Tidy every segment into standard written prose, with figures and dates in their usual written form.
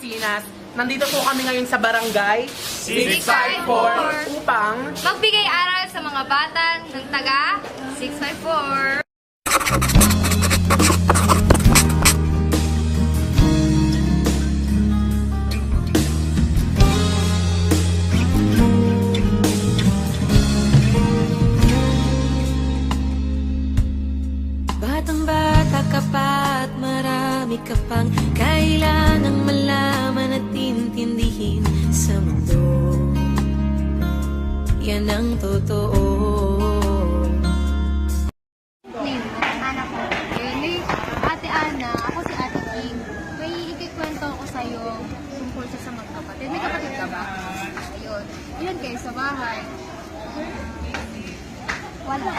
Pangasinas. Nandito po kami ngayon sa barangay 654 upang magbigay aral sa mga bata ng taga 654. Batang-bata ka pa at marami ka pang kailangang malaman at intindihin sa mundo. Yan ang totoo. Name, anak ko. Yun, Ate Ana, ako si Ate King. May ikikwento ako sa'yo tungkol sa magkapatid. May kapatid ka ba? Ayun. Ilan kayo sa bahay? Wala.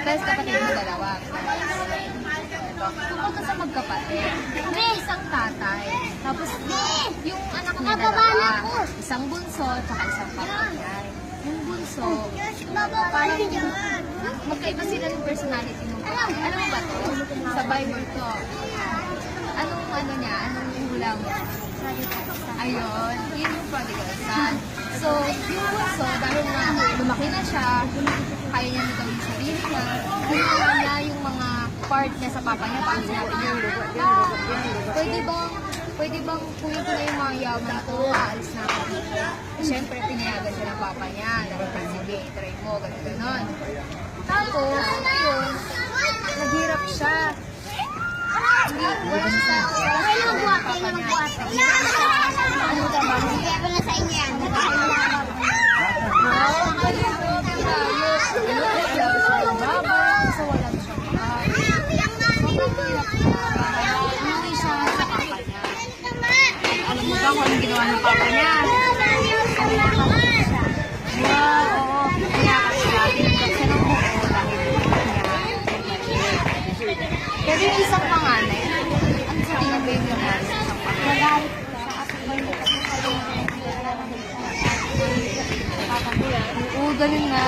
Tapos kapatid mo dalawa. Tungkol ka sa magkapatid, may isang tatay. Tapos yung anak niya dalawa, isang bunso, tsaka isang kapatid. Yung bunso, parang magkaiba sila ng personality mo. Alam mo ba to? Sa Bible to. Anong niya? Anong hula mo? Ayun, yun yung prodigal son. So, yung bunso, dahil na lumaki na siya, kaya niya na gawin sarili niya, ginawa niya yung mga part niya sa papa niya, parang sinabi niya, pwede bang kunin ko na yung mga yaman ko, aalis na ako dito. Siyempre, pinayagan siya ng papa niya, sige, try mo, gano'n. Tapos, ayun, naghirap siya. Hindi, wala siya. Papa niya. Ano ba? Hindi ako na sa inyo yan. Alam mo ba kung anong ginawa ng papa niya? Wow, oo. Kaya siya, tinanggap siya ng buo dahil niya. Pero yung isang panganay, ano sa tingin ba yung nangyari sa isang panganay? Oo, galing na.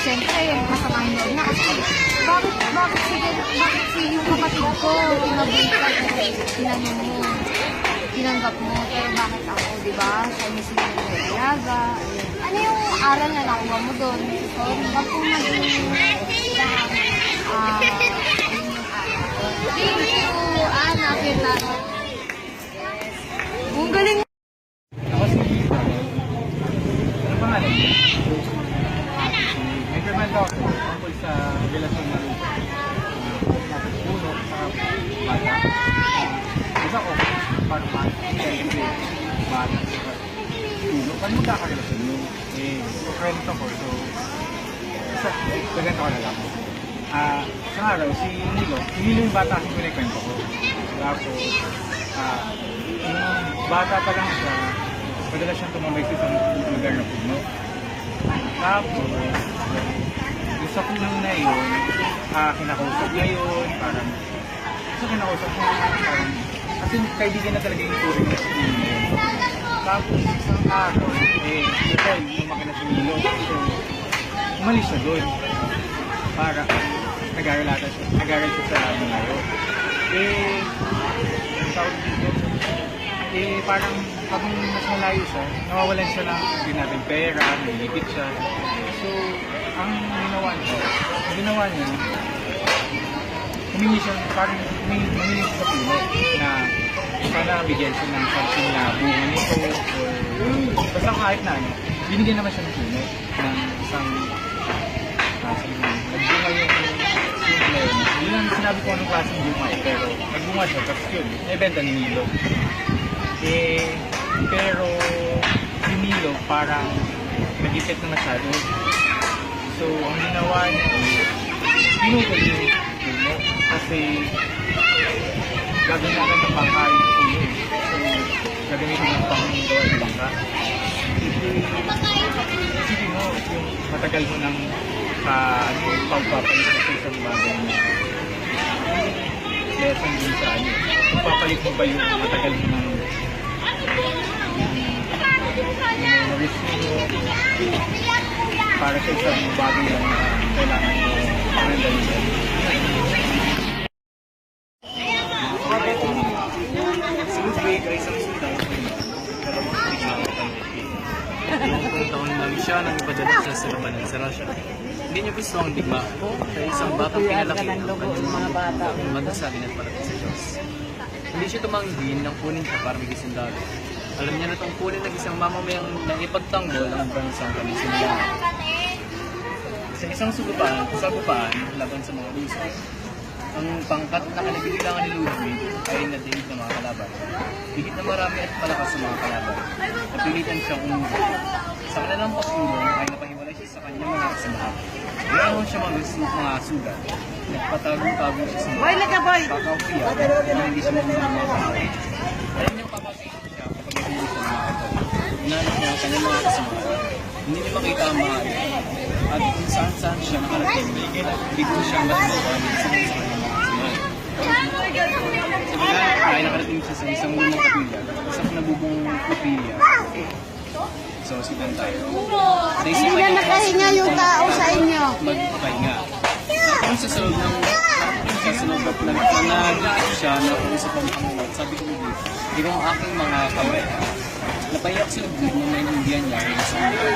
Siyempre, masama yung loob na kasi bakit si yung kapatid ko tinanong mo, tinanggap mo, pero bakit ako, di ba? Siya mismo yung nag-ilaga. Ano yung aral na nakuha mo doon? So, wag kong maging yun yung aral ko. Thank you, Ana, kita. Ang galing. Ako si ano pangalan niya? May komento ako tungkol sa relasyon ng puno sa bata. Isa ko, paano pa? Kasi bata. Puno, paano magkakarelasyon yun? Friend ako, so ganito ko na lang. Sa araw, si Nilo yung bata ang kinikwento ko. Tapos, yung bata pa lang siya, madalas siyang tumambay sa isang lugar na puno. Tapos, yung sa puno na yun, kinakausap niya yun, parang, kinakausap niya, parang, kasi kaibigan na talaga yung turing na sa puno na yun. Tapos, isang araw, lumaki na si Nilo. So, umalis siya doon. Para, nag-aaral siya sa mga yun. Tawag dito, parang habang mas malayo siya, nawawalan siya ng hindi natin pera, nilipit siya. So, ang ginawa niya, humingi siya, parang humingi siya sa puno na sana bigyan siya ng something na bunga nito or basta kahit na ano, binigyan naman siya ng puno ng isang nagbunga yung puno. Yun ang sinabi ko anong klaseng bunga pero nagbunga siya, tapos yun, naibenta ni Nilo. Pero si Nilo parang nag-ipit na masyado. So, ang ginawa niya pinutol yung puno kasi gagawin natin ng bangka yung puno. So, gagamitin ng panggawa ng bangka. Isipin mo, yung matagal mo ng pagpapalit sa isang bagay na lesson din sa ano. Pagpapalit mo ba yung matagal mo ng risk mo para sa isang bagay lang na kailangan mo panandalisan. Good way, Grace. sa labanan sa Russia. Hindi niya gusto ang digma sa isang batang pinalaki ng kanyang mga bata ang magsasabi at malapit sa Diyos. Hindi siya tumanggi nang kunin siya para maging sundalo. Alam niya na tungkulin ng isang mamamayang na ipagtanggol ang bansang kanyang sinilangan. Sa isang sagupaan laban sa mga lusa, ang pangkat na kanibilangan ni Ludwig ay nadinig ng mga kalaban. Higit na marami at palakas sa mga kalaban. Napilitan siyang umuwi. Sa kanilang pagsulong ay napahiwalay siya sa kanyang mga kasamahan. Ganoon siya mga sugat. Nagpatago-tago siya sa mga kakaupiya na hindi siya mga kakaupiya. Alam niyang papatayin siya kapag nahuli siya ng mga ito. Inanak niya ang kanyang mga kasamahan. Hindi niya makita ang mga ito. At kung saan-saan siya nakarating, dito siya matagawa sa kanyang mga kasamahan. Sa bigla ay nakarating siya sa isang lumang kapilya, isang nabubong kapilya. So, sitan tayo. Hindi na nakahinga yung tao sa inyo. Magpapahinga. Kung sa loob ng nag-iisip siya na kung isa pang pangulat, sabi ko ulit, ito ang aking mga kamay. Napahiyak si Ludwig na naintindihan niya ang isang mga.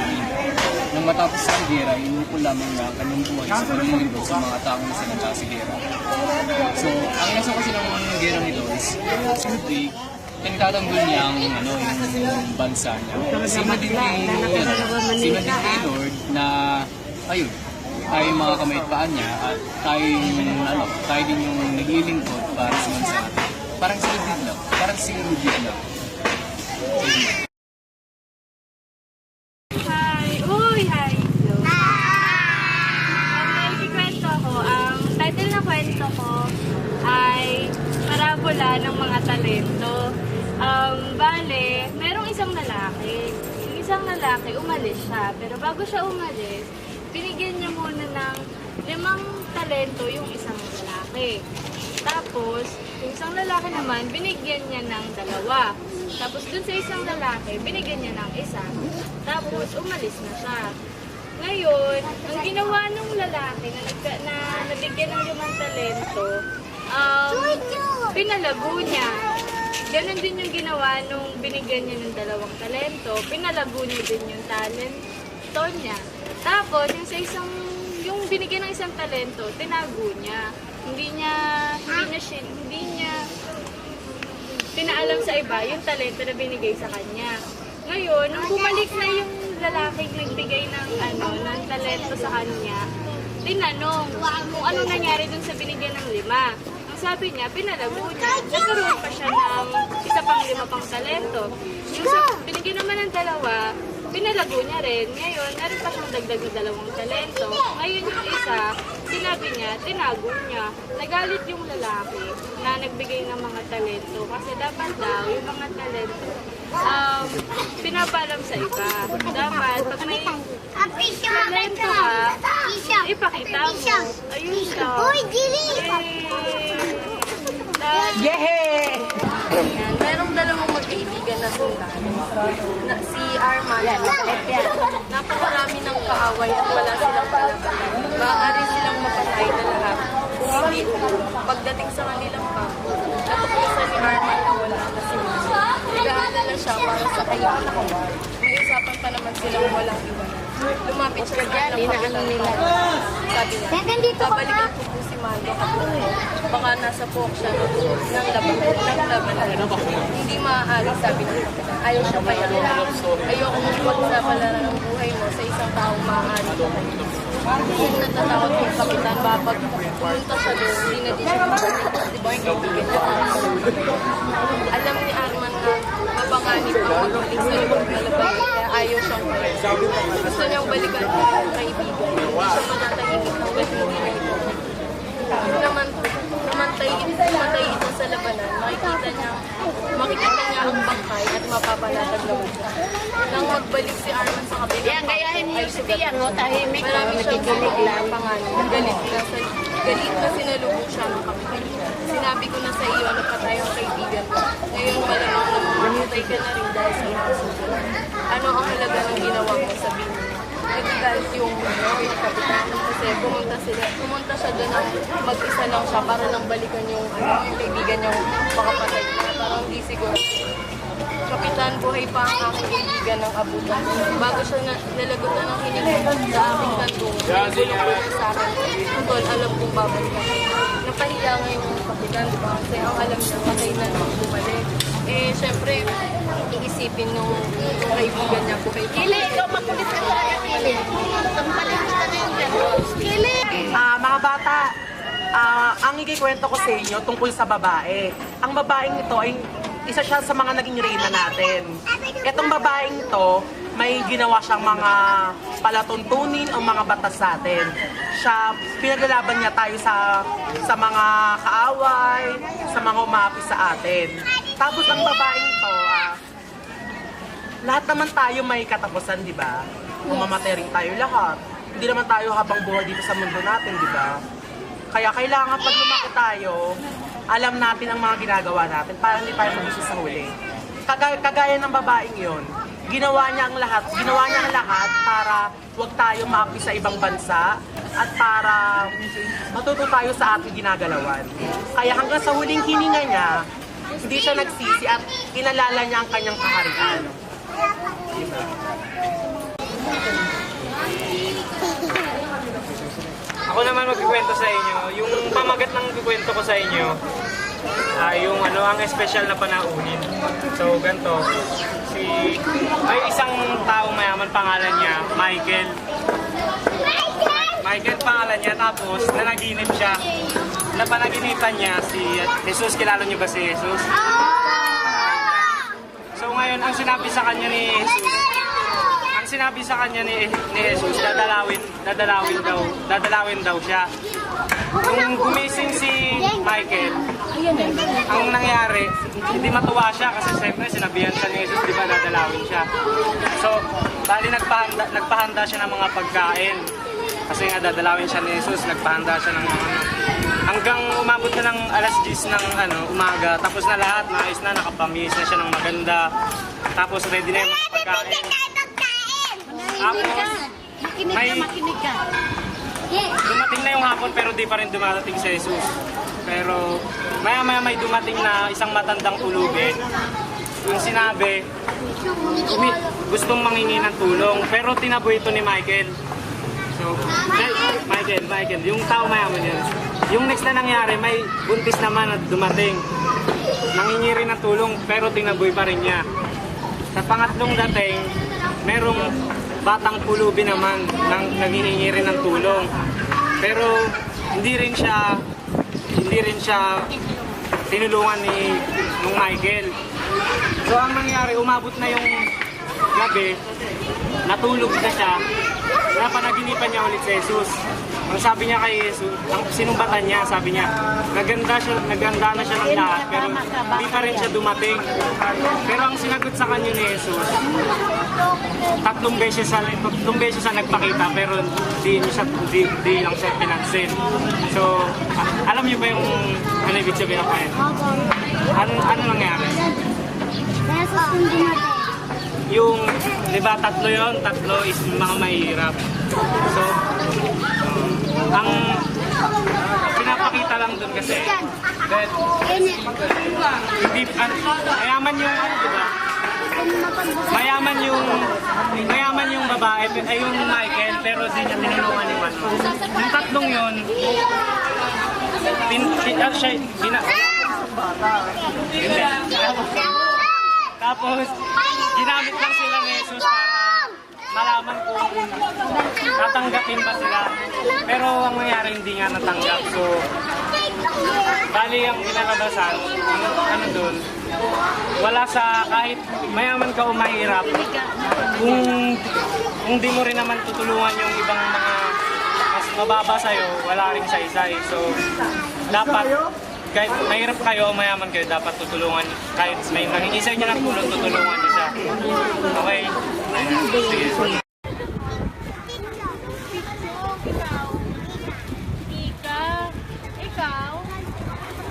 Nang matapos ang gera, inukol lamang niya ang kanyang buhay sa paglilindog sa mga taong nasalanta sa gera. So, ang nasa kasi ng gera nito is si Ludwig, nagtatanggol niya ang yung bansa niya. Sima din kay Lord na, ayun, tayo yung mga kamay at paan niya at tayo din yung naglilingkod para sa bansa natin. Parang si Ludwig lang. Hi! Uy! Hi! May ikikwento ako. Ang title ng kwento ko ay Parabola ng mga talento. Bale, merong isang lalaki. Yung isang lalaki, umalis siya. Pero bago siya umalis, binigyan niya muna ng 5 talento yung isang lalaki. Tapos, yung isang lalaki naman, binigyan niya ng 2. Tapos dun sa isang lalaki, binigyan niya ng 1. Tapos, umalis na siya. Ngayon, ang ginawa ng lalaki na nabigyan ng 5 talento, pinalago niya. Ganon din yung ginawa nung binigyan niya ng 2 talento. Pinalago niya din yung talento niya. Tapos, yung binigyan ng 1 talento, tinago niya. Hindi niya pinaalam sa iba yung talento na binigay sa kanya. Ngayon, nung bumalik na yung lalaking nagbigay ng talento sa kanya, tinanong kung ano nangyari dun sa binigyan ng 5. Ang sabi niya, pinalago niya. Nagkaroon pa siya ng 5 pang talento. Yung binigyan naman ng 2, pinalago niya rin. Ngayon, meron pa siyang dagdag na 2 talento. Ngayon yung isa, sinabi niya, tinago niya. Nagalit yung lalaki na nagbigay ng mga talento. Kasi dapat daw, yung mga talento, pinapalam sa iba. Dapat, pag may talento ka, ipakita mo. Ayun siya. Yehey! Yan. Merong 2 magkaibigan na sundalo. Si Arman at Etian. Napakarami ng kaaway at wala silang kalagayan. Maaari silang mapatay na lahat. Kung hindi, pagdating sa kanilang kampo, natuklasan ni Arman na wala na sila. Nag-aalala siya para sa kaibigan. May usapan pa naman silang walang iwanan. Lumapit siya sa kanilang nila. Sabi niya, babalikan ko po si Mando ako. Baka nasa pook siya ng laban. Hindi maaari, sabi niya. Ayaw siya pa yan. Ayoko mong pagsapalaran ng buhay mo sa isang taong maaari ko. Kasi natatakot yung kapitan, babag pumunta siya doon, hindi na din siya di ba yung kaibigan niya. Alam ni Arman na mapanganib ang magaling sa ibang malabay, kaya ayaw siyang gusto niyang balikan yung kaibigan. Hindi siya matatahimik hanggang hindi na ito. Namatay ito sa labanan, makikita niya ang bangkay at mapapalatag na siya. Nang magbalik si Arman sa kabila, Yan, gayahin mo yung si Pia, no? Tahimik, marami siyang nakikinig lang. pangalan. Galit na sinalubong siya ng kapitan. Sinabi ko na sa iyo na patay ang kaibigan ko. Ngayon malamang na mamatay ka na rin dahil sa mga susunod. Ano ang halaga ng ginawa mo, sabihin mo? Nagagalit yung kapitan kasi pumunta siya doon na mag-isa lang siya para lang balikan yung kaibigan niyang makapatay na parang hindi siguro. Kapitan, buhay pa ang aking kaibigan ng abutan. Bago siya nalagot na ng hinig sa aking kantong, bulong-bulong sa akin. Tol, alam kong babalikan. Napahiya ngayon yung kapitan, di ba? Kasi ang alam niya, patay na nang bumalik. Eh, syempre, iisipin nung kaibigan niya buhay. Kili, ikaw makulit ka talaga, Kili. Tampalin kita na yung gano'n. Kili! Mga bata, ang ikikwento ko sa inyo tungkol sa babae. Ang babaeng ito ay isa siya sa mga naging reyna natin. Itong babaeng ito, may ginawa siyang mga palatuntunin o mga batas sa atin. Siya, pinaglalaban niya tayo sa mga kaaway, sa mga umaapi sa atin. Tapos ang babaeng ito, lahat naman tayo may katapusan, di ba? Mamamatay rin tayo lahat. Hindi naman tayo habang buhay dito sa mundo natin, di ba? Kaya kailangan pag lumaki tayo, alam natin ang mga ginagawa natin para hindi tayo magusto sa huli. Kagaya ng babaeng yon, ginawa niya ang lahat para huwag tayo maapi sa ibang bansa at para matuto tayo sa ating ginagalawan. Kaya hanggang sa huling hininga niya, hindi siya nagsisi at inalala niya ang kanyang kaharian. Diba? Ako naman magkikwento sa inyo. Yung pamagat ng kikwento ko sa inyo, yung ang espesyal na panaunin. So, ganito. May isang taong mayaman, pangalan niya, Michael. Michael pangalan niya, tapos nanaginip siya. Napanaginipan niya si Jesus. Kilala niyo ba si Jesus? So ngayon, ang sinabi sa kanya ni Jesus, dadalawin daw siya. Nung gumising si Michael, ang nangyari, hindi matuwa siya kasi siyempre sinabihan siya ni Jesus, di ba, dadalawin siya. So, bali nagpahanda siya ng mga pagkain. Kasi nga dadalawin siya ni Jesus, nagpahanda siya ng hanggang umabot na ng alas 10 ng umaga. Tapos na lahat, maayos na, nakapamihis na siya ng maganda. Tapos ready na yung mga pagkain. Tapos, Makinig ka. dumating na yung hapon pero di pa rin dumadating si Jesus. Pero maya-maya may dumating na isang matandang pulubi. Yung sinabi, gustong manghingi ng tulong. Pero tinaboy ito ni Michael. So, Michael, yung tao mayaman yun. Yung next na nangyari, may buntis naman at dumating. Nanghingi rin ng tulong pero tinaboy pa rin niya. Sa pangatlong dating, merong batang pulubi naman nang nanghihingi rin ng tulong. Pero hindi rin siya tinulungan nung Michael. So ang nangyari, umabot na yung gabi, natulog na siya, napanaginipan niya ulit si Jesus. Ang sabi niya kay Jesus, ang sinumbatan niya, sabi niya, naganda na siya ng lahat, pero hindi pa rin siya dumating. Pero ang sinagot sa kanya ni Jesus, tatlong beses siya nagpakita, pero di lang siya pinansin. So, alam niyo ba yung ibig sabihin ng kwento? Ano nangyari? Yung, di ba, tatlo is mga mahirap. So, ang pinapakita lang dun kasi, that, mayaman yung, di ba? Mayaman yung babae, ay yung Michael, pero di niya tinulungan ni Juan. Yung tatlong yun, tapos, ginamit lang sila ni Jesus para malaman kung tatanggapin ba sila. Pero ang nangyari, hindi nga natanggap. So, bali ang kinalabasan, doon, wala sa kahit mayaman ka o mahirap, kung di mo rin naman tutulungan yung ibang mga mas mababa sa'yo, wala rin saysay. So, dapat kahit mahirap kayo o mayaman kayo, dapat tutulungan. Kahit may nangingisay niya ng tulong, tutulungan niyo siya. Okay? Sige. Ikaw?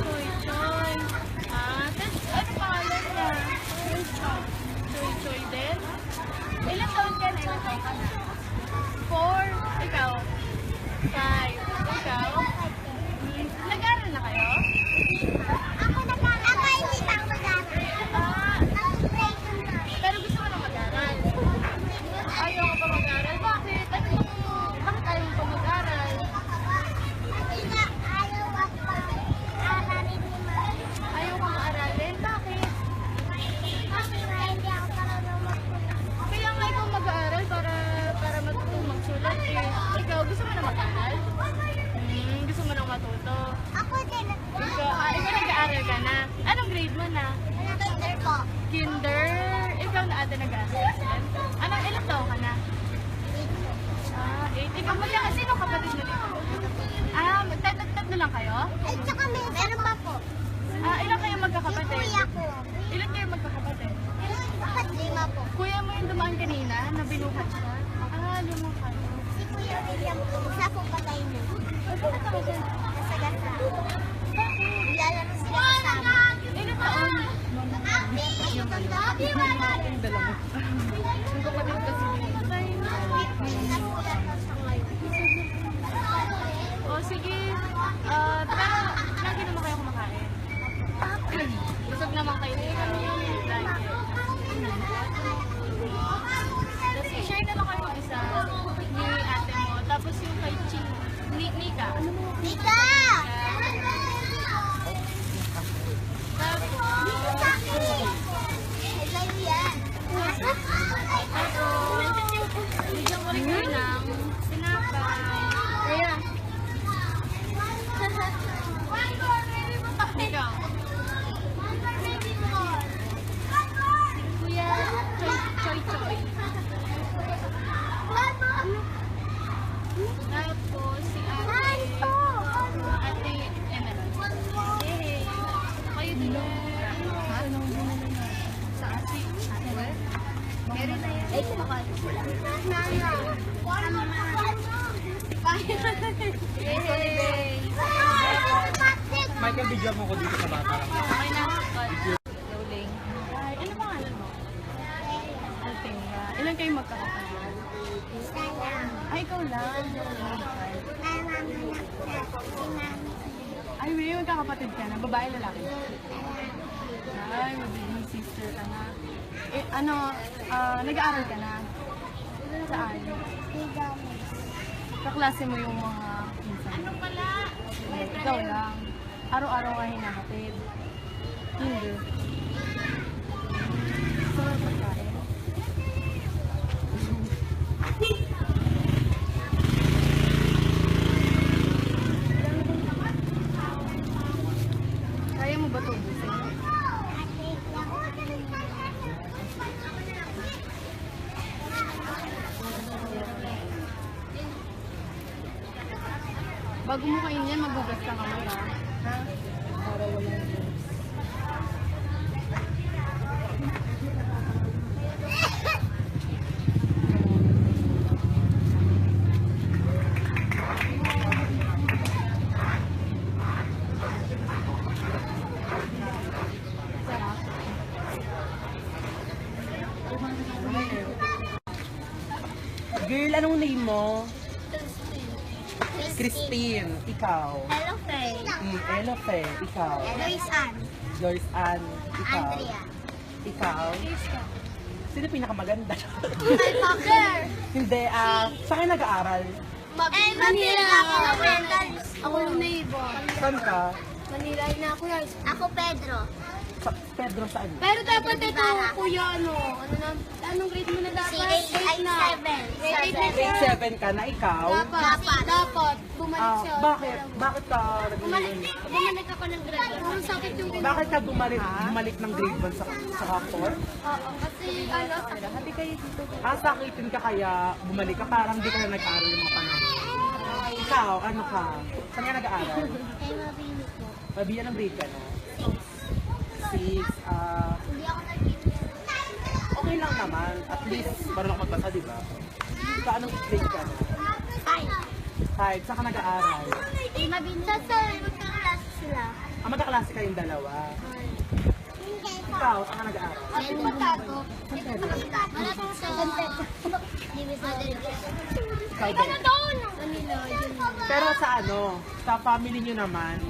Choy-choy. Ano pangalan niya? Choy-choy din? Ilang taon ka na? 4. Ikaw? 5. Ikaw? Nag-aaral na kayo? Ako hindi pa ako mag-aaral. na? Kinder po. Kinder. Ikaw na ate nag-assistant. Anong ilang taon ka na? 8. Ikaw sino kapatid mo dito? Tatlo lang kayo? At saka meron pa po. Ilan kayo magkakapatid? Kuya ko. Ilan kayo magkakapatid? Dapat 5 po. Kuya mo yung dumaan kanina, nabinuhat siya. 5 kayo. Si Kuya William po. Isa po patay na. Nasa gasa. Nilalaro sila kasama. Ilan taon? Yung Dalawa. Yung kapatid kasi O sige. Pero lagi naman kayo kumakain. Busog naman kayo. Tapos share na lang kayo mag-isa ni ate mo. Tapos yung kay Ching. Nika. Nika! Tapos, Hello yan. bigyan ko rin kayo ng sinapay. Kaya. Ikaw. Kuya Choy Choy. Tapos si Ate Emerald. Hey. Kayo din. Sa ate. Meron na yan. Yay! Michael, bigyan mo ko dito sa bata lang. Okay na. Loling. Ay, ano pangalan mo? Althea. Ilan kayo magkakapatid? Ay, ikaw lang. Ay, may magkakapatid ka na. Babae, lalaki. Ay, may sister ka na. Nag-aaral ka na? Saan? Kaklase mo yung mga pinsan. Ano pala? Ikaw lang. Araw-araw ka hinakapid. Hindi. So, pagkain. Kaya mo ba tubusin? Bago mo kainin yan, magugas ka kamay ha. Ha? Para walang germs. Girl, anong name mo? Christine. Ikaw? Hello, Faye. Ella Fe. Ikaw? Joyce Ann. Joyce Ann. Ikaw? Andrea. Ikaw? Sino pinakamaganda? My father. Hindi, saan ka nag-aaral? Manila ako ng Wendels. Ako yung neighbor. Saan ka? Manila na ako yan. Ako, Pedro. Sa Pedro, saan? Pero dapat ito, kuya, anong grade mo na dapat? Si 8 na. Grade 8 na siya. Grade 7 ka na, ikaw? Dapat. Bumalik siya. Bakit? Bakit ka Bumalik ako ng grade. Ang sakit yung grade. Bakit ka bumalik ng grade 1 sa 4? Oo, kasi happy kayo dito. Sakitin ka kaya bumalik ka, parang di ka na nag-aaral yung mga panahon. Ikaw, ano ka? Saan ka nag-aaral? Kay Mabini po. Mabiyan ng grade ka na? 6. Hindi ako nag-ibig. Okay lang naman. At least, marunong ako magbasa, di ba? Ikaw, anong grade ka na? 5. Saan ka nag-aaral? Kay Mabini. Sir, magkaklase sila. Magkaklase kayong dalawa. Ikaw, saan ka nag-aaral? Ano ba tato? Wala pong sa Ikaw din. Pero sa sa family nyo naman,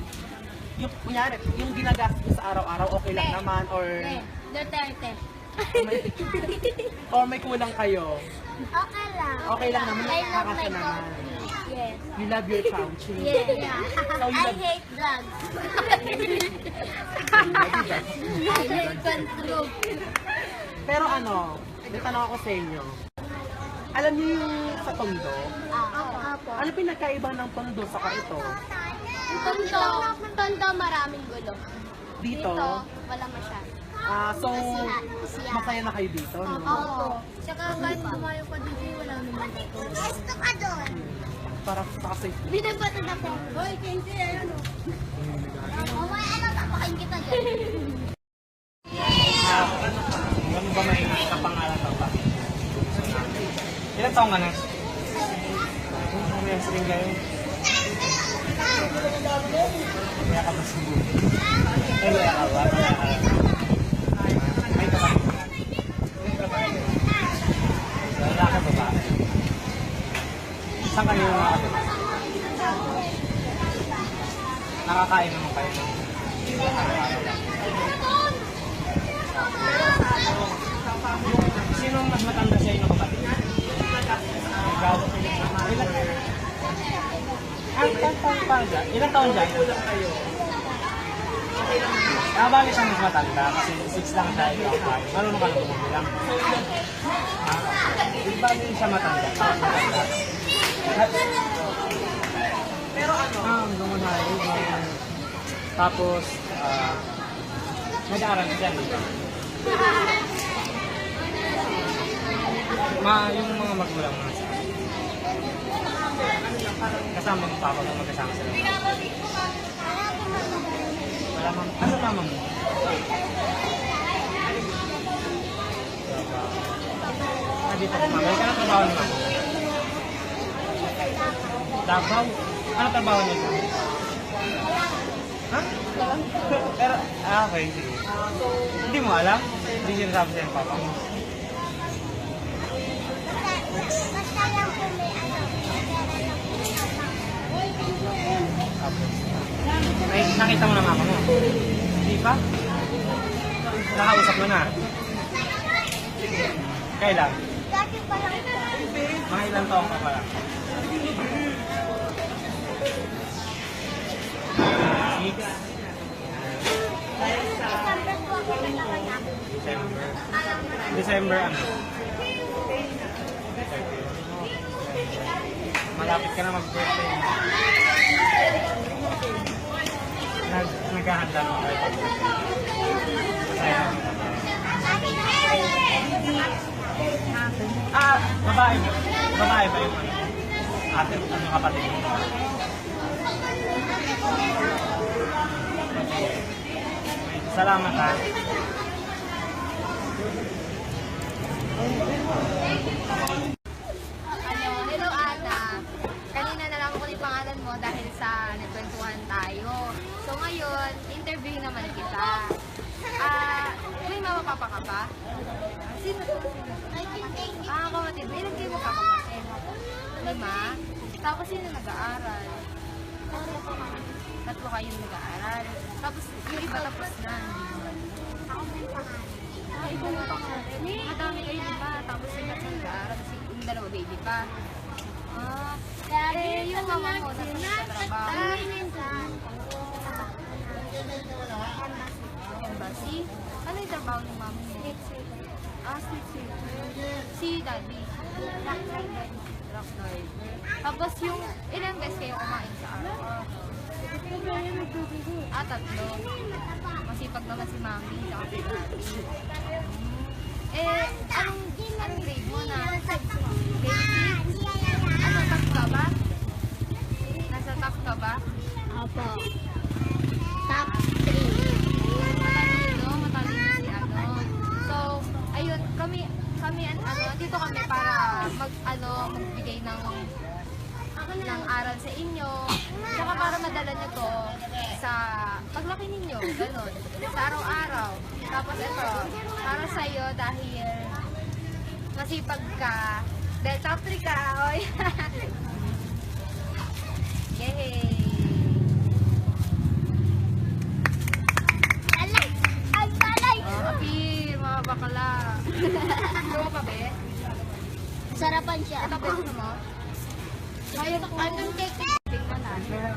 yung kunyari, yung ginagastos mo sa araw-araw, okay lang naman, or Duterte. may kulang kayo. Okay lang. Okay lang naman, I love nakakasya my naman. country. Yes. You love your country. Yeah. So you I love, hate drugs. I hate control. pero may tanong ako sa inyo. Alam niyo yung sa Tondo? Apo. Ano pinagkaiba ng Tondo sa ito? Tondo maraming gulo. Dito? Wala masyado. So, masaya na kayo dito, no? Oo. Tsaka kahit tumayo pa dito, wala naman dito. Gusto ka doon. Para kasi, Bigay pa ito na po. Hoy, Kenji, ano? Mamaya, ano, papakain kita dyan. Ano ba may kapangalan ka pa? Ilan taong ka na? May saling kayo. Kaya ka ba subo? Ay, kaya ka ba? May kapatid. Lalaki ba ba? Saan kayo nakatid? Nakakain naman kayo. Sino mas matanda sa inyo kapatid? Ikaw? Ilang taon dyan? Bali siya mas matanda kasi 6 lang siya. Marunong ka na tumubilang. Bali siya matanda. pero ano, Lumunay. Tapos, nag-aaral dyan. Yung mga magulang mga sa kasama mo papa mo magkasama sila. Wala mama. Ano mama mo? Dito ko mama. Ano trabaho ni mama? Davao? Ano trabaho niya? Ha? Pero, okay, sige. Hindi mo alam? Hindi sinasabi sa'yo ng papa mo. Basta lang po may Ay, nakita mo na mama mo? Hindi pa? Nakausap mo na? Kailan? Dati pa lang po. Mga ilang taong ka pa lang? Six? December po ako nagkakanap. December? December ano? Malapit ka na mag-birthday. Naghahanda naman kayo. Masaya. Babae. Babae ba yung ano? Ate, ano kapatid mo? Salamat ha. Hello Ana. Kanina nalaman ko yung pangalan mo dahil sa nagkwentuhan tayo. So ngayon, interview naman kita. May mama papa ka ba? Sino to? Kapatid. May ilan kayo magkakapatid? 5? Tapos sino nag-aaral? 3 kayong nag-aaral. Tapos yung iba tapos na. Iba mo pangalan. Madami kayo diba? Tapos yung iba nag-aaral. Yung 2 baby pa. Yung mama mo nasa trabaho. Embassy? Ano yung trabaho ng mama mo? Street sweeper. Si daddy? Truck driver. Tapos yung ilang beses kayo kumain sa araw? 3. Masipag naman si mami tsaka si daddy. Anong grade mo na? Grade 6? Ano, top ka ba? Nasa top ka ba? Opo. Top 3. Matalino si ano. So, ayun, kami dito kami para magbigay ng aral sa inyo. Tsaka para madala nyo to sa paglaki ninyo, ganun. Sa araw-araw. Tapos ito, para sa'yo dahil masipag ka. Dahil top 3 ka, oy. Yay! Ay, palay! Apir, mga bakala. Gusto pa, be? Sarapan siya. Ito, gusto mo? Ngayon, anong cake? Tingnan natin.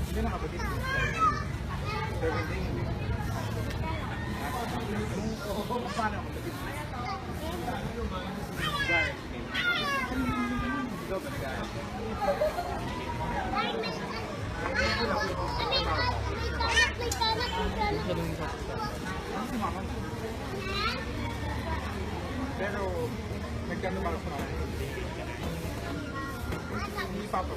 Hindi na kapatid. 17. Paano kapatid? Ikaw ba nag-aaral? Pero, nagkano ba sa mga? Hindi pa po.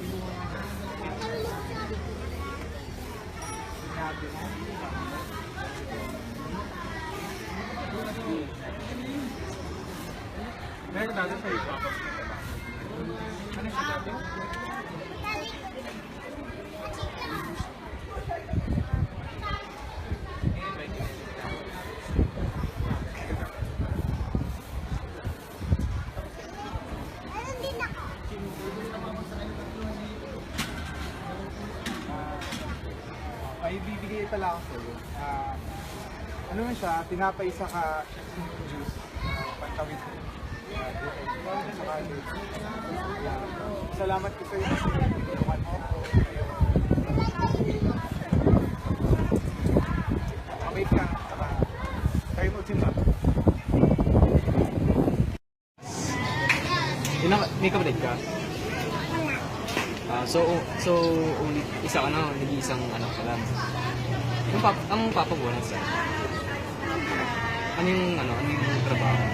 Meron dati sa iba. Ano siya dati? May bibigay pala ako sa iyo. Ano na siya, tinapay sa juice, pantawid. Sa college. Salamat ko sa iyo kasi tinulungan mo ako. Wait ka, saka kayo mo din ba? May kapatid ka? So only isa ka na, nag-iisang anak ka lang. Ang papa ko nasa? Ano yung trabaho?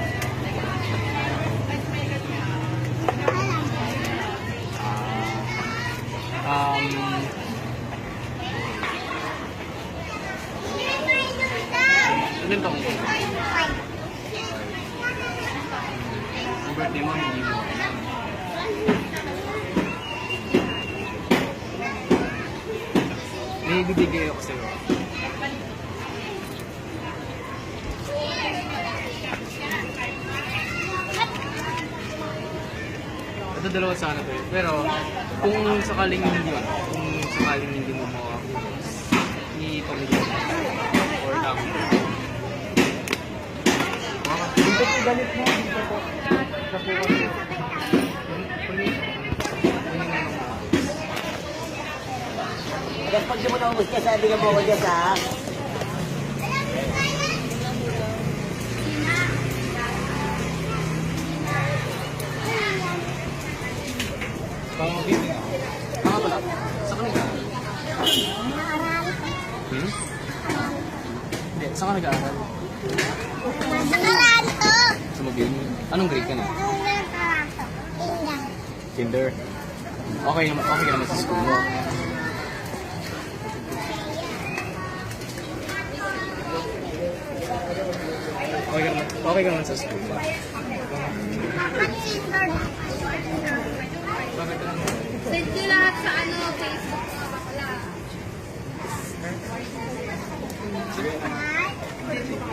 Ilan taong ko? Ang birthday mo, hindi mo. May bibigay ako sa'yo. Ito dalawa sana to eh. Pero kung sakaling hindi mo makakuha, ipamigay mo. Or lang. Dito po galit mo. Dito po. Sa po kasi. Pag di mo na umus ka, sabi ka mo ko dyan ha. Tama pala. Sa kanila. Hindi, saan ka nag-aaral? Sa Mobile. Anong grade ka na? Kinder. Okay ka naman sa school mo. Okay ka naman sa school mo. Bakit lang? Send ko lahat sa Facebook.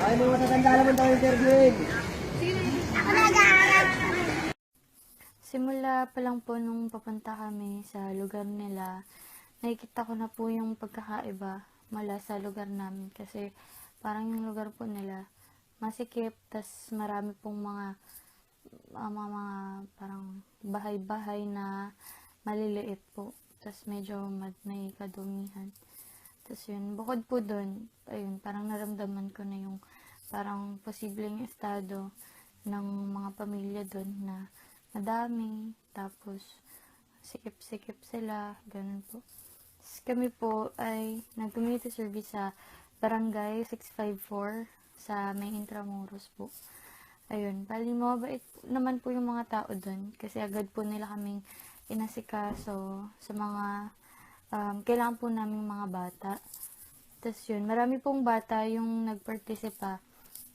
Ay, mga matatanda naman tayo interviewin. Simula pa lang po nung papunta kami sa lugar nila, nakikita ko na po yung pagkakaiba mula sa lugar namin kasi parang yung lugar po nila masikip, tas marami pong mga parang bahay-bahay na maliliit po, tas medyo may kadumihan. Tas yun, bukod po dun, ayun, parang naramdaman ko na yung parang posibleng estado ng mga pamilya dun na madami, tapos sikip-sikip sila, ganun po. Tapos kami po ay nag-community service sa Barangay 654 sa May Intramuros po. Ayun, bali mabait naman po yung mga tao dun kasi agad po nila kaming inasikaso sa mga kailangan po naming mga bata. Tapos yun, marami pong bata yung nagpartisipa.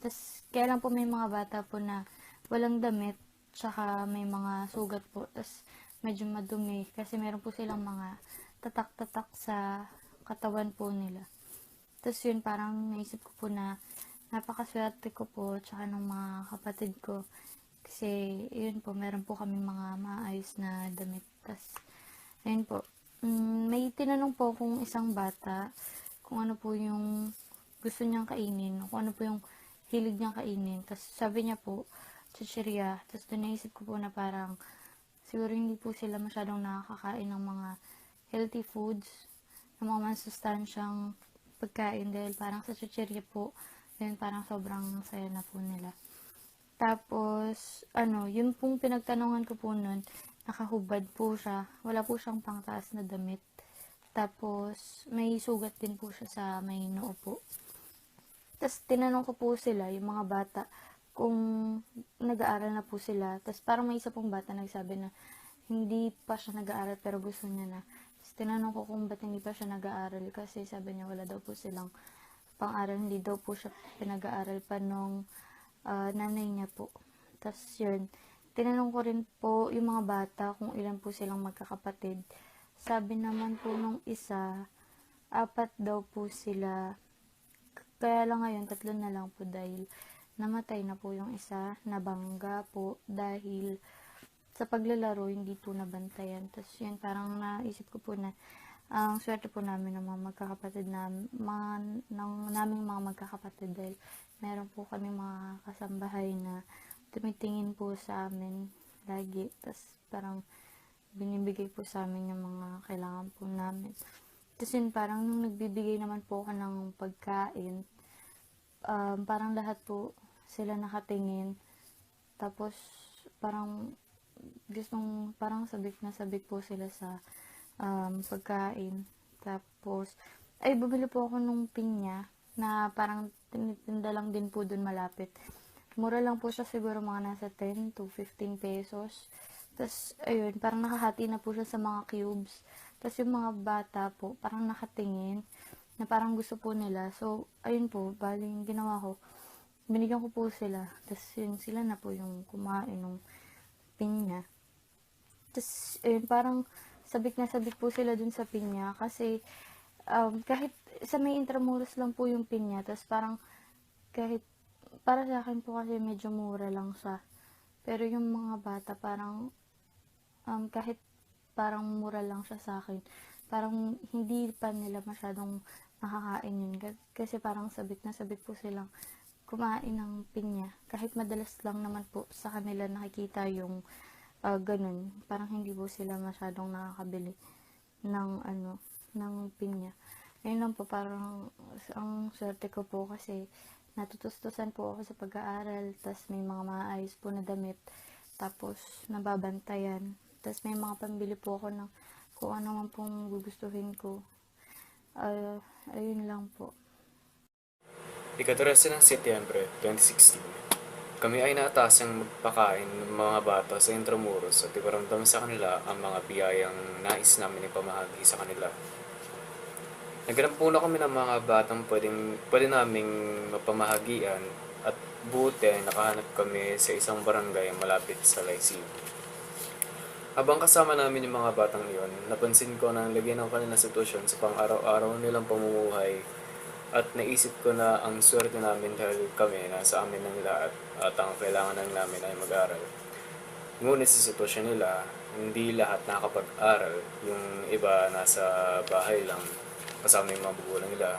Tapos kailan po may mga bata po na walang damit, tsaka may mga sugat po, tas medyo madumi kasi meron po silang mga tatak-tatak sa katawan po nila. Tas yun, parang naisip ko po na napakaswerte ko po tsaka ng mga kapatid ko kasi yun po, meron po kami mga maayos na damit. Tas ayun po, may tinanong po kung isang bata kung ano po yung gusto niyang kainin, kung ano po yung hilig niyang kainin. Tas sabi niya po chichirya. Tapos doon naisip ko po na parang siguro hindi po sila masyadong nakakain ng mga healthy foods, ng mga masustansyang pagkain dahil parang sa chichirya po, yun parang sobrang saya na po nila. Tapos, yun pong pinagtanungan ko po nun, nakahubad po siya. Wala po siyang pangtaas na damit. Tapos, may sugat din po siya sa may noo po. Tapos, tinanong ko po sila, yung mga bata, kung nag-aaral na po sila. Tapos, parang may isa pong bata nagsabi na hindi pa siya nag-aaral pero gusto niya na. Tapos, tinanong ko kung ba't hindi pa siya nag-aaral kasi sabi niya wala daw po silang pang-aral. Hindi daw po siya pinag-aaral pa nung nanay niya po. Tapos, yun. Tinanong ko rin po yung mga bata kung ilan po silang magkakapatid. Sabi naman po nung isa, 4 daw po sila. Kaya lang ngayon, 3 na lang po dahil namatay na po yung isa. Nabangga po dahil sa paglalaro, hindi po nabantayan. Tapos yun, parang naisip ko po na ang swerte po namin ng mga magkakapatid naming mga magkakapatid dahil meron po kami mga kasambahay na tumitingin po sa amin lagi. Tapos parang binibigay po sa amin yung mga kailangan po namin. Tapos yun, parang nung nagbibigay naman po ako ng pagkain, parang lahat po sila nakatingin. Tapos parang parang sabik na sabik po sila sa pagkain. Tapos, bumili po ako nung pinya na parang tinitinda lang din po dun malapit. Mura lang po siya, siguro mga nasa 10 to 15 pesos. Tapos, ayun, parang nakahati na po siya sa mga cubes. Tapos, yung mga bata po, parang nakatingin na parang gusto po nila. So, ayun po, bali yung ginawa ko. Binigyan ko po sila. Tapos, yun, sila na po yung kumain ng pinya. Tapos, ayun, parang sabik na sabik po sila dun sa pinya. Kasi, kahit sa may Intramuros lang po yung pinya. Tapos, parang, kahit, para sa akin po kasi medyo mura lang siya. Pero yung mga bata, parang, kahit parang mura lang siya sa akin, parang hindi pa nila masyadong nakakain yun. Kasi parang sabik na sabik po silang kumain ng pinya. Kahit madalas lang naman po sa kanila nakikita yung ganun. Parang hindi po sila masyadong nakakabili ng pinya. Ayun lang po, parang ang swerte ko po kasi natutustusan po ako sa pag-aaral. Tapos may mga maayos po na damit. Tapos nababantayan. Tapos may mga pambili po ako ng kung ano man pong gugustuhin ko. Ayun lang po. Ika-13 ng Setyembre 2016, kami ay naatasang magpakain ng mga bata sa Intramuros at iparamdam sa kanila ang mga biyayang nais namin ipamahagi sa kanila. Naghanap muna kami ng mga batang pwede naming mapamahagian at buti ay nakahanap kami sa isang barangay malapit sa Lyceum. Habang kasama namin yung mga batang iyon, napansin ko na ang lagay ng kanilang sitwasyon sa pang-araw-araw nilang pamumuhay at naisip ko na ang swerte namin dahil kami nasa amin ng lahat at ang kailangan lang namin ay mag-aral. Ngunit sa sitwasyon nila, hindi lahat nakakapag-aral. Yung iba nasa bahay lang kasama yung mga magulang nila.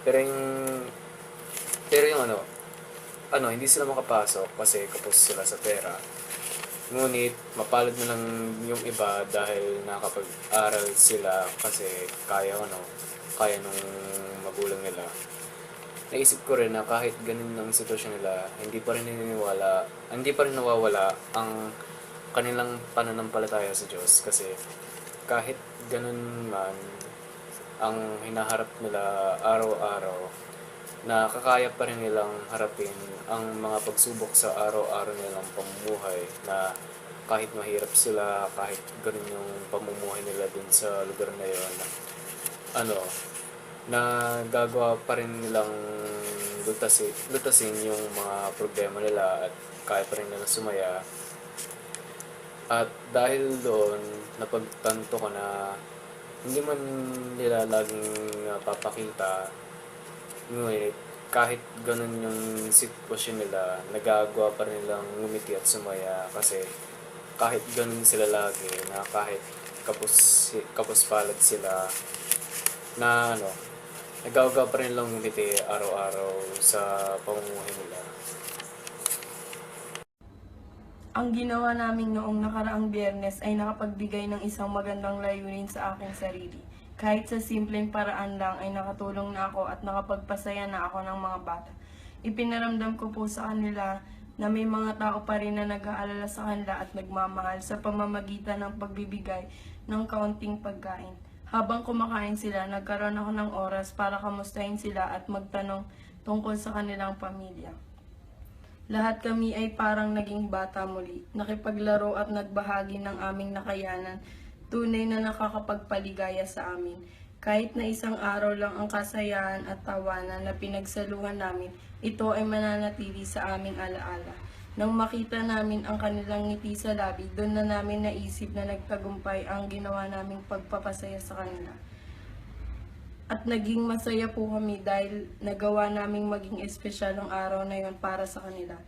Pero yung hindi sila makapasok kasi kapos sila sa pera. Ngunit, mapalad na lang yung iba dahil nakapag-aral sila kasi kaya nung magulang nila. Naisip ko rin na kahit ganun ang sitwasyon nila, hindi pa rin nawawala ang kanilang pananampalataya sa Diyos. Kasi kahit ganun man ang hinaharap nila araw-araw, nakakaya pa rin nilang harapin ang mga pagsubok sa araw-araw nilang pamumuhay na kahit mahirap sila, kahit ganun yung pamumuhay nila dun sa lugar na yun, na gagawa pa rin nilang lutasin yung mga problema nila at kaya pa rin nilang sumaya. At dahil doon, napagtanto ko na hindi man nila laging papakita, ngunit kahit ganun yung sitwasyon nila, nagagawa pa rin nilang ngumiti at sumaya kasi kahit ganun sila lagi, na kahit kapos palad sila, na nagagawa pa rin nilang ngumiti araw-araw sa pamumuhay nila. Ang ginawa namin noong nakaraang Biyernes ay nakapagbigay ng isang magandang layunin sa aking sarili. Kahit sa simpleng paraan lang ay nakatulong na ako at nakapagpasaya na ako ng mga bata. Ipinaramdam ko po sa kanila na may mga tao pa rin na nag-aalala sa kanila at nagmamahal sa pamamagitan ng pagbibigay ng kaunting pagkain. Habang kumakain sila, nagkaroon ako ng oras para kamustahin sila at magtanong tungkol sa kanilang pamilya. Lahat kami ay parang naging bata muli, nakipaglaro at nagbahagi ng aming nakayanan, tunay na nakakapagpaligaya sa amin. Kahit na isang araw lang ang kasayahan at tawanan na pinagsaluhan namin, ito ay mananatili sa aming alaala. Nang makita namin ang kanilang ngiti sa labi, doon na namin naisip na nagtagumpay ang ginawa naming pagpapasaya sa kanila. At naging masaya po kami dahil nagawa naming maging espesyal ang araw na yon para sa kanila.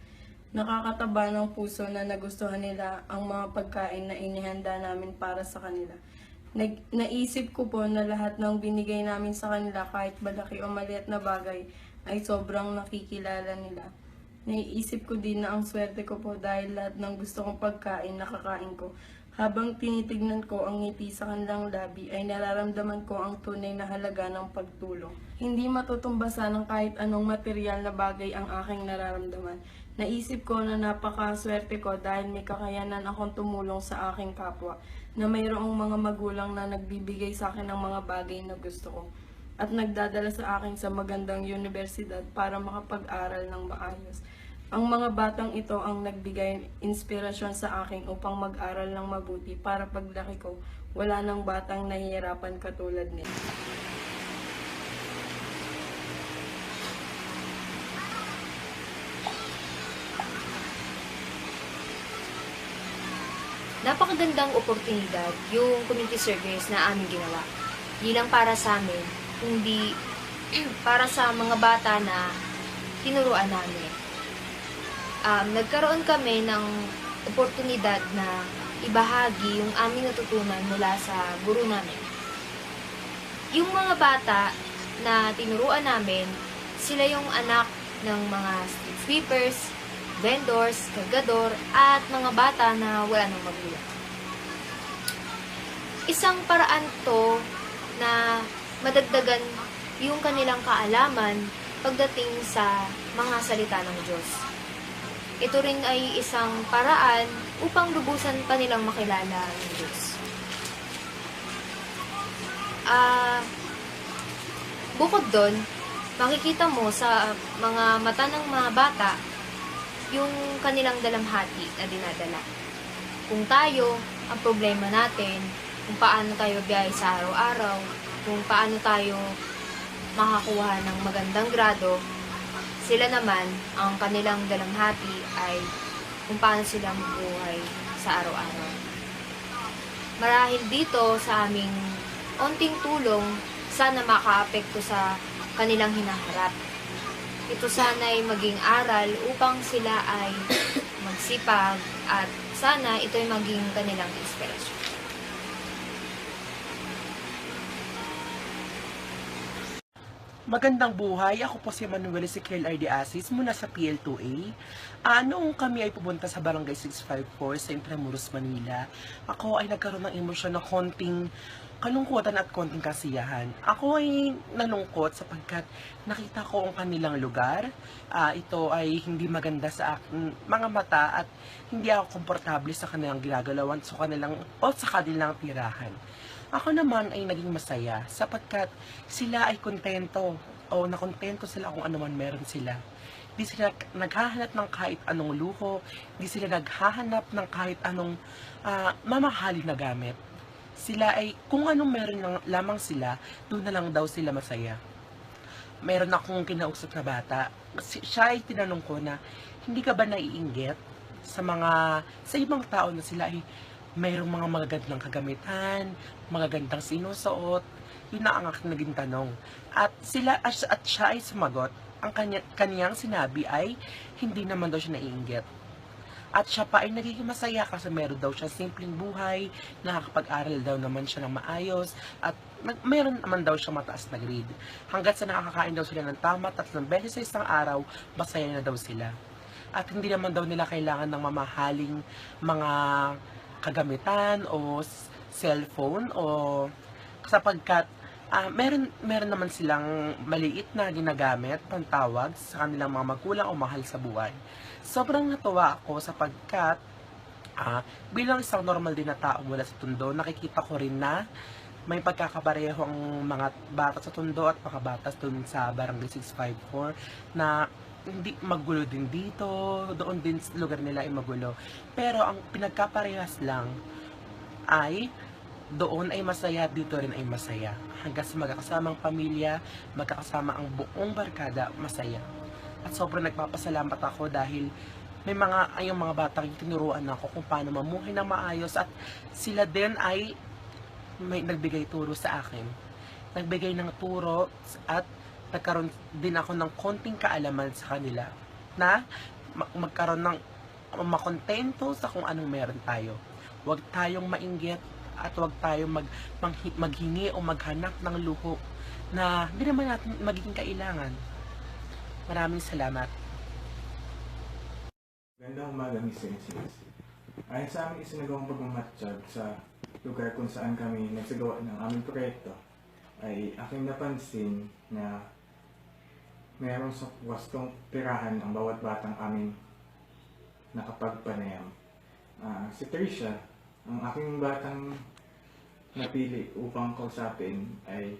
Nakakataba ng puso na nagustuhan nila ang mga pagkain na inihanda namin para sa kanila. Naisip ko po na lahat ng binigay namin sa kanila kahit malaki o maliit na bagay ay sobrang nakikilala nila. Naiisip ko din na ang swerte ko po dahil lahat ng gusto kong pagkain nakakain ko. Habang tinitignan ko ang ngiti sa kanilang labi ay nararamdaman ko ang tunay na halaga ng pagtulong. Hindi matutumbasan ng kahit anong material na bagay ang aking nararamdaman. Naisip ko na napakaswerte ko dahil may kakayanan akong tumulong sa aking kapwa, na mayroong mga magulang na nagbibigay sa akin ng mga bagay na gusto ko at nagdadala sa akin sa magandang universidad para makapag-aral ng maayos. Ang mga batang ito ang nagbigay inspirasyon sa akin upang mag-aral ng mabuti para paglaki ko, wala nang batang nahihirapan katulad nila. Napakagandang oportunidad yung community service na aming ginawa. Di lang para sa amin, kundi para sa mga bata na tinuruan namin. Nagkaroon kami ng oportunidad na ibahagi yung aming natutunan mula sa guro namin. Yung mga bata na tinuruan namin, sila yung anak ng mga street sweepers, vendors, kargador, at mga bata na wala nang magulang. Isang paraan to na madagdagan yung kanilang kaalaman pagdating sa mga salita ng Diyos. Ito rin ay isang paraan upang lubusan pa nilang makilala ang Diyos. Bukod doon, makikita mo sa mga mata ng mga bata yung kanilang dalamhati na dinadala. Kung tayo, ang problema natin, kung paano tayo biyahe sa araw-araw, kung paano tayo makakuha ng magandang grado, sila naman, ang kanilang dalamhati ay kung paano sila mabuhay sa araw-araw. Marahil dito sa aming onting tulong, sana makaapekto sa kanilang hinaharap. Ito sana ay maging aral upang sila ay magsipag at sana ito ay maging kanilang inspirasyon. Magandang buhay, ako po si Manuel Ezequiel R. De Asis mula sa PL2A. Noong kami ay pumunta sa Barangay 654 sa Intramuros, Manila, ako ay nagkaroon ng emosyon na konting kalungkutan at konting kasiyahan. Ako ay nalungkot sapagkat nakita ko ang kanilang lugar. Ito ay hindi maganda sa aking mga mata at hindi ako komportable sa kanilang ginagalawan sa kanilang tirahan. Ako naman ay naging masaya sapagkat sila ay kontento o nakontento sila kung ano man meron sila. Di sila naghahanap ng kahit anong luho, di sila naghahanap ng kahit anong mamahalin na gamit. Sila ay kung anong meron lamang sila, doon na lang daw sila masaya. Meron akong kinausap na bata, siya ay tinanong ko na, hindi ka ba naiinggit sa ibang tao na sila ay mayroong mga magagandang kagamitan, magagandang sinusuot? Yun na ang aking naging tanong. At siya ay sumagot, ang kaniyang sinabi ay hindi naman daw siya naiinggit. At siya pa ay nagiging masaya kasi meron daw siya simpleng buhay, nakakapag-aral daw naman siya ng maayos, at meron naman daw siya mataas na grade. Hanggat sa nakakakain daw sila ng tama 3 beses sa isang araw, masaya na daw sila. At hindi naman daw nila kailangan ng mamahaling mga kagamitan o cellphone o sapagkat meron naman silang maliit na ginagamit pantawag sa kanilang mga magulang o mahal sa buhay. Sobrang natuwa ako sapagkat bilang isang normal din na tao mula sa Tondo, nakikita ko rin na may pagkakapareho ang mga bata sa Tondo at mga bata dun sa Barangay 654 na hindi magulo din dito, doon din sa lugar nila ay magulo. Pero ang pinagkaparehas lang ay doon ay masaya, dito rin ay masaya. Hanggang sa magkakasamang pamilya, magkakasama ang buong barkada, masaya. At sobrang nagpapasalamat ako dahil may mga batang tinuruan ako kung paano mamuhay ng maayos at sila din ay may nagbigay turo sa akin. Nagbigay ng turo at nagkaroon din ako ng konting kaalaman sa kanila na magkaroon ng makontento sa kung anong meron tayo. Huwag tayong mainggit at huwag tayong maghingi o maghanap ng luho na hindi naman natin magiging kailangan. Maraming salamat. Gandang umaga, Miss Sensis. Ayon sa aming isinagawang pagmamatsyag sa lugar kung saan kami nagsagawa ng aming proyekto, ay aking napansin na mayroong sa wastong tirahan ang bawat batang aming nakapagpanayam. Si Tricia, ang aking batang napili upang kausapin ay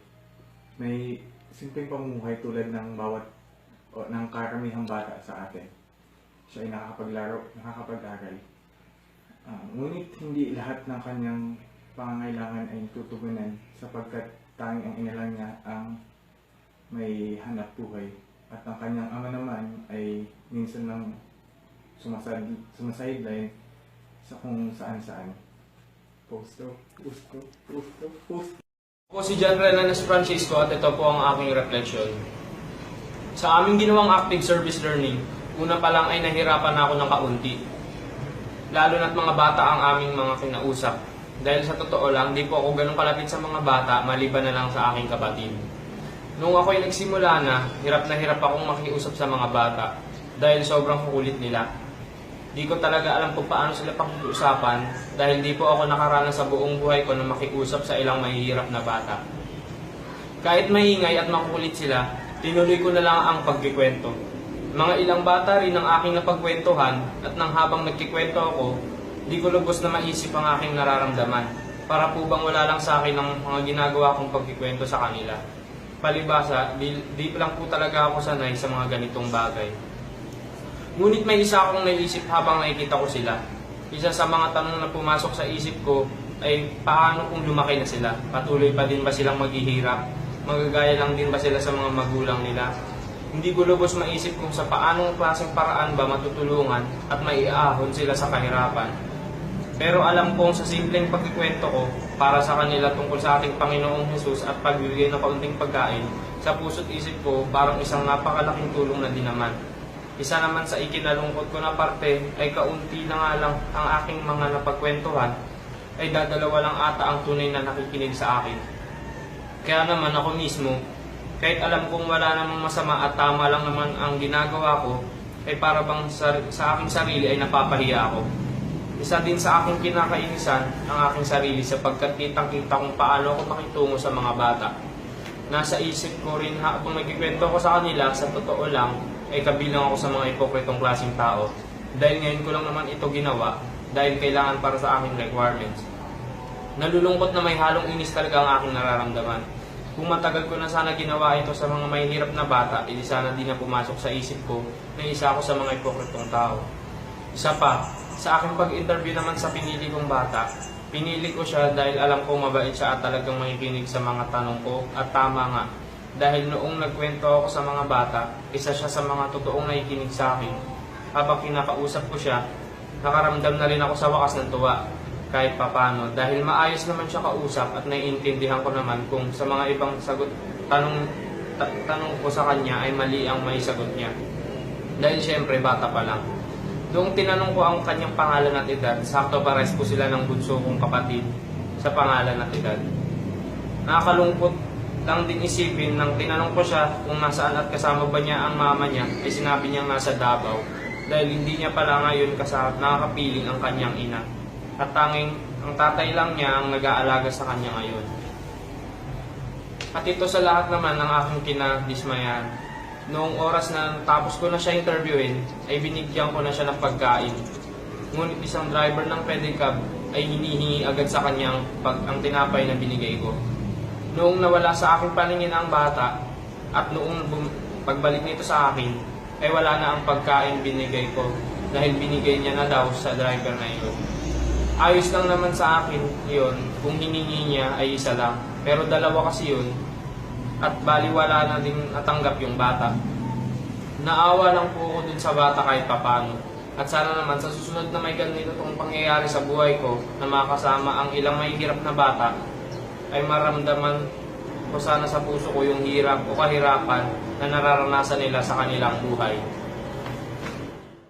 may simpleng pamumuhay tulad ng ng karamihang bata sa atin. Siya ay nakakapaglaro, nakakapag-aral. Ngunit hindi lahat ng kanyang pangangailangan ay tutugunan sapagkat tanging ang ina lang niya ang may hanap buhay. At ang kanyang ama naman ay minsan lang sumaside-line sa kung saan-saan. Posto. Ako si John Renanes Francisco at ito po ang aking reflection. Sa aming ginawang active service learning, una pa lang ay nahirapan ako ng kaunti. Lalo na't mga bata ang aming mga kinausap. Dahil sa totoo lang, di po ako ganun kalapit sa mga bata maliban na lang sa aking kapatid. Nung ako'y nagsimula na hirap akong makiusap sa mga bata dahil sobrang kukulit nila. Di ko talaga alam kung paano sila pakiusapan dahil di po ako nakaranas sa buong buhay ko na makiusap sa ilang mahihirap na bata. Kahit maingay at makukulit sila, tinuloy ko na lang ang pagkikwento. Mga ilang bata rin ang aking napagkwentuhan at nang habang nagkikwento ako, di ko lubos na maisip ang aking nararamdaman. Para po bang wala lang sa akin ang mga ginagawa kong pagkikwento sa kanila. Palibasa, di lang po talaga ako sanay sa mga ganitong bagay. Ngunit may isa akong naisip habang nakikita ko sila. Isa sa mga tanong na pumasok sa isip ko ay paano kung lumaki na sila? Patuloy pa din ba silang maghihirap? Magagaya lang din ba sila sa mga magulang nila? Hindi ko lubos maisip kung sa paanong klaseng paraan ba matutulungan at maiahon sila sa kahirapan. Pero alam kong sa simpleng pagkikwento ko para sa kanila tungkol sa ating Panginoong Hesus at pagbibigay ng kaunting pagkain, sa puso't isip ko parang isang napakalaking tulong na din naman. Isa naman sa ikinalungkot ko na parte ay kaunti na nga lang ang aking mga napagkwentuhan ay dadalawa lang ata ang tunay na nakikinig sa akin. Kaya naman ako mismo, kahit alam kong wala namang masama at tama lang naman ang ginagawa ko, ay para bang sa aking sarili ay napapahiya ako. Isa din sa aking kinakainisan ang aking sarili sapagkat kitang-kita kung paano ako makitungo sa mga bata. Nasa isip ko rin habang nagkikwento ko sa kanila, sa totoo lang, ay kabilang ako sa mga hipokritong klaseng tao. Dahil ngayon ko lang naman ito ginawa, dahil kailangan para sa aking requirements. Nalulungkot na may halong inis talaga ang aking nararamdaman. Kung matagal ko na sana ginawa ito sa mga mahihirap na bata, hindi sana din na pumasok sa isip ko na isa ako sa mga hipokritong tao. Isa pa, sa aking pag-interview naman sa pinili kong bata, pinili ko siya dahil alam kong mabait siya at talagang makikinig sa mga tanong ko at tama nga. Dahil noong nagkwento ako sa mga bata, isa siya sa mga totoong nakikinig sa akin. Habang kinakausap ko siya, nakaramdam na rin ako sa wakas ng tuwa. Kahit papano, dahil maayos naman siya kausap at naiintindihan ko naman kung sa mga ibang tanong ko sa kanya ay mali ang may sagot niya. Dahil syempre bata pa lang. Doong tinanong ko ang kanyang pangalan at edad, sakto pares po sila ng bunso kong kapatid sa pangalan at edad. Nakakalungkot lang din isipin nang tinanong ko siya kung nasaan at kasama ba niya ang mama niya, ay sinabi niya nasa Davao dahil hindi niya pala ngayon nakakapiling ang kanyang ina. At tanging ang tatay lang niya ang nag-aalaga sa kanya ngayon. At ito sa lahat naman ng aking kinadismayan. Noong oras na tapos ko na siya interviewin, ay binigyan ko na siya ng pagkain. Ngunit isang driver ng pedicab ay hinihingi agad sa kanyang ang tinapay na binigay ko. Noong nawala sa aking paningin ang bata at noong pagbalik nito sa akin ay wala na ang pagkain binigay ko dahil binigay niya na daw sa driver na iyon. Ayos lang naman sa akin yun kung hiningi niya ay isa lang, pero dalawa kasi yun at baliwala na din natanggap yung bata. Naawa lang po ako dun sa bata kahit papano. At sana naman sa susunod na may ganito itong pangyayari sa buhay ko na makasama ang ilang may hirap na bata, ay maramdaman ko sana sa puso ko yung hirap o kahirapan na nararanasan nila sa kanilang buhay.